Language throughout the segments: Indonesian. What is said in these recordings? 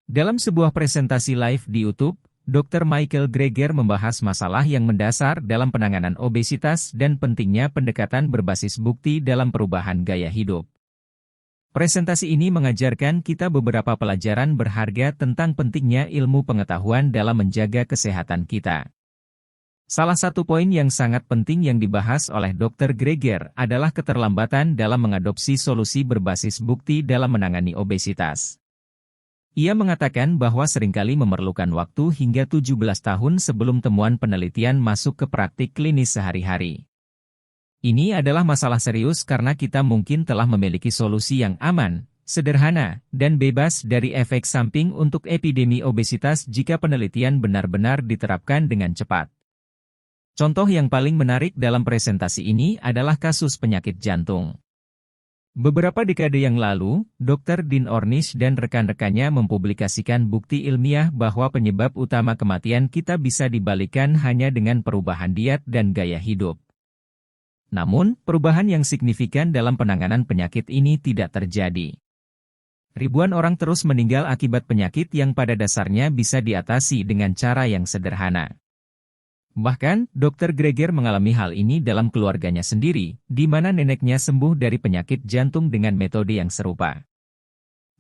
Dalam sebuah presentasi live di YouTube, Dr. Michael Greger membahas masalah yang mendasar dalam penanganan obesitas dan pentingnya pendekatan berbasis bukti dalam perubahan gaya hidup. Presentasi ini mengajarkan kita beberapa pelajaran berharga tentang pentingnya ilmu pengetahuan dalam menjaga kesehatan kita. Salah satu poin yang sangat penting yang dibahas oleh Dr. Greger adalah keterlambatan dalam mengadopsi solusi berbasis bukti dalam menangani obesitas. Ia mengatakan bahwa seringkali memerlukan waktu hingga 17 tahun sebelum temuan penelitian masuk ke praktik klinis sehari-hari. Ini adalah masalah serius karena kita mungkin telah memiliki solusi yang aman, sederhana, dan bebas dari efek samping untuk epidemi obesitas jika penelitian benar-benar diterapkan dengan cepat. Contoh yang paling menarik dalam presentasi ini adalah kasus penyakit jantung. Beberapa dekade yang lalu, Dr. Dean Ornish dan rekan-rekannya mempublikasikan bukti ilmiah bahwa penyebab utama kematian kita bisa dibalikkan hanya dengan perubahan diet dan gaya hidup. Namun, perubahan yang signifikan dalam penanganan penyakit ini tidak terjadi. Ribuan orang terus meninggal akibat penyakit yang pada dasarnya bisa diatasi dengan cara yang sederhana. Bahkan, Dr. Greger mengalami hal ini dalam keluarganya sendiri, di mana neneknya sembuh dari penyakit jantung dengan metode yang serupa.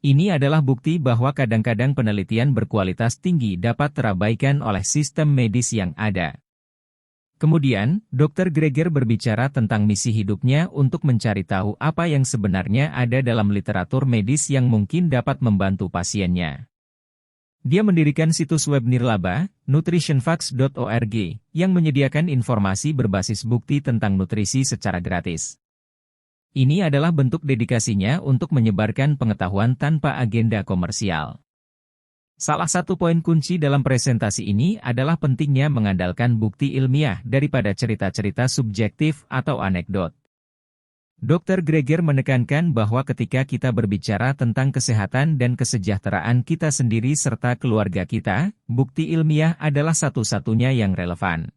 Ini adalah bukti bahwa kadang-kadang penelitian berkualitas tinggi dapat terabaikan oleh sistem medis yang ada. Kemudian, Dr. Greger berbicara tentang misi hidupnya untuk mencari tahu apa yang sebenarnya ada dalam literatur medis yang mungkin dapat membantu pasiennya. Dia mendirikan situs web nirlaba, nutritionfacts.org, yang menyediakan informasi berbasis bukti tentang nutrisi secara gratis. Ini adalah bentuk dedikasinya untuk menyebarkan pengetahuan tanpa agenda komersial. Salah satu poin kunci dalam presentasi ini adalah pentingnya mengandalkan bukti ilmiah daripada cerita-cerita subjektif atau anekdot. Dr. Greger menekankan bahwa ketika kita berbicara tentang kesehatan dan kesejahteraan kita sendiri serta keluarga kita, bukti ilmiah adalah satu-satunya yang relevan.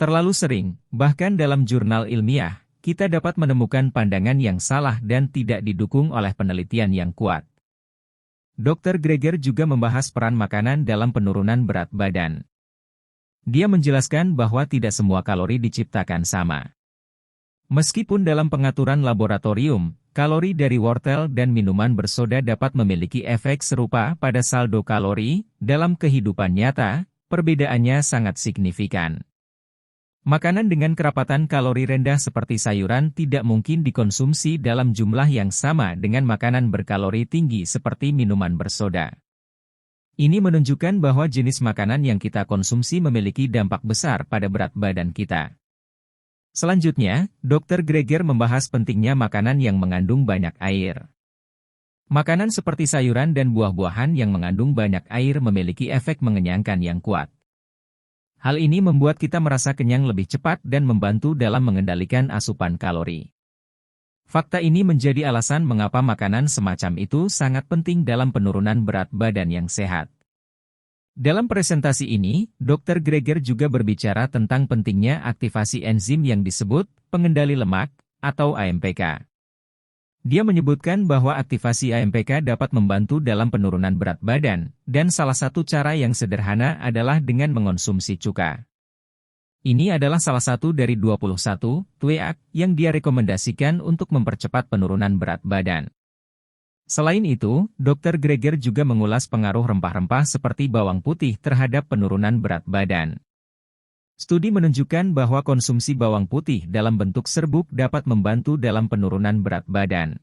Terlalu sering, bahkan dalam jurnal ilmiah, kita dapat menemukan pandangan yang salah dan tidak didukung oleh penelitian yang kuat. Dr. Greger juga membahas peran makanan dalam penurunan berat badan. Dia menjelaskan bahwa tidak semua kalori diciptakan sama. Meskipun dalam pengaturan laboratorium, kalori dari wortel dan minuman bersoda dapat memiliki efek serupa pada saldo kalori, dalam kehidupan nyata, perbedaannya sangat signifikan. Makanan dengan kerapatan kalori rendah seperti sayuran tidak mungkin dikonsumsi dalam jumlah yang sama dengan makanan berkalori tinggi seperti minuman bersoda. Ini menunjukkan bahwa jenis makanan yang kita konsumsi memiliki dampak besar pada berat badan kita. Selanjutnya, Dr. Greger membahas pentingnya makanan yang mengandung banyak air. Makanan seperti sayuran dan buah-buahan yang mengandung banyak air memiliki efek mengenyangkan yang kuat. Hal ini membuat kita merasa kenyang lebih cepat dan membantu dalam mengendalikan asupan kalori. Fakta ini menjadi alasan mengapa makanan semacam itu sangat penting dalam penurunan berat badan yang sehat. Dalam presentasi ini, Dr. Greger juga berbicara tentang pentingnya aktivasi enzim yang disebut pengendali lemak, atau AMPK. Dia menyebutkan bahwa aktivasi AMPK dapat membantu dalam penurunan berat badan, dan salah satu cara yang sederhana adalah dengan mengonsumsi cuka. Ini adalah salah satu dari 21 TWA yang dia rekomendasikan untuk mempercepat penurunan berat badan. Selain itu, Dr. Greger juga mengulas pengaruh rempah-rempah seperti bawang putih terhadap penurunan berat badan. Studi menunjukkan bahwa konsumsi bawang putih dalam bentuk serbuk dapat membantu dalam penurunan berat badan.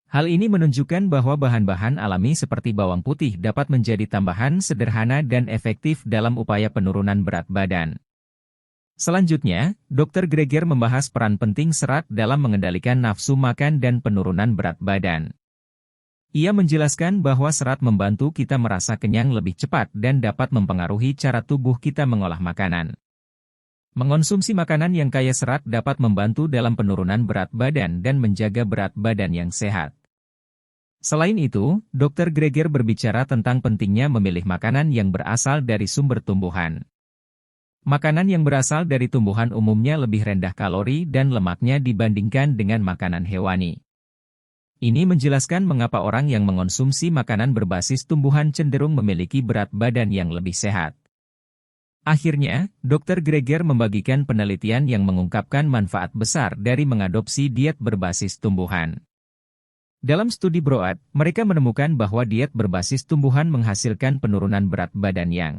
Hal ini menunjukkan bahwa bahan-bahan alami seperti bawang putih dapat menjadi tambahan sederhana dan efektif dalam upaya penurunan berat badan. Selanjutnya, Dr. Greger membahas peran penting serat dalam mengendalikan nafsu makan dan penurunan berat badan. Ia menjelaskan bahwa serat membantu kita merasa kenyang lebih cepat dan dapat mempengaruhi cara tubuh kita mengolah makanan. Mengonsumsi makanan yang kaya serat dapat membantu dalam penurunan berat badan dan menjaga berat badan yang sehat. Selain itu, Dr. Greger berbicara tentang pentingnya memilih makanan yang berasal dari sumber tumbuhan. Makanan yang berasal dari tumbuhan umumnya lebih rendah kalori dan lemaknya dibandingkan dengan makanan hewani. Ini menjelaskan mengapa orang yang mengonsumsi makanan berbasis tumbuhan cenderung memiliki berat badan yang lebih sehat. Akhirnya, Dr. Greger membagikan penelitian yang mengungkapkan manfaat besar dari mengadopsi diet berbasis tumbuhan. Dalam studi Broad, mereka menemukan bahwa diet berbasis tumbuhan menghasilkan penurunan berat badan yang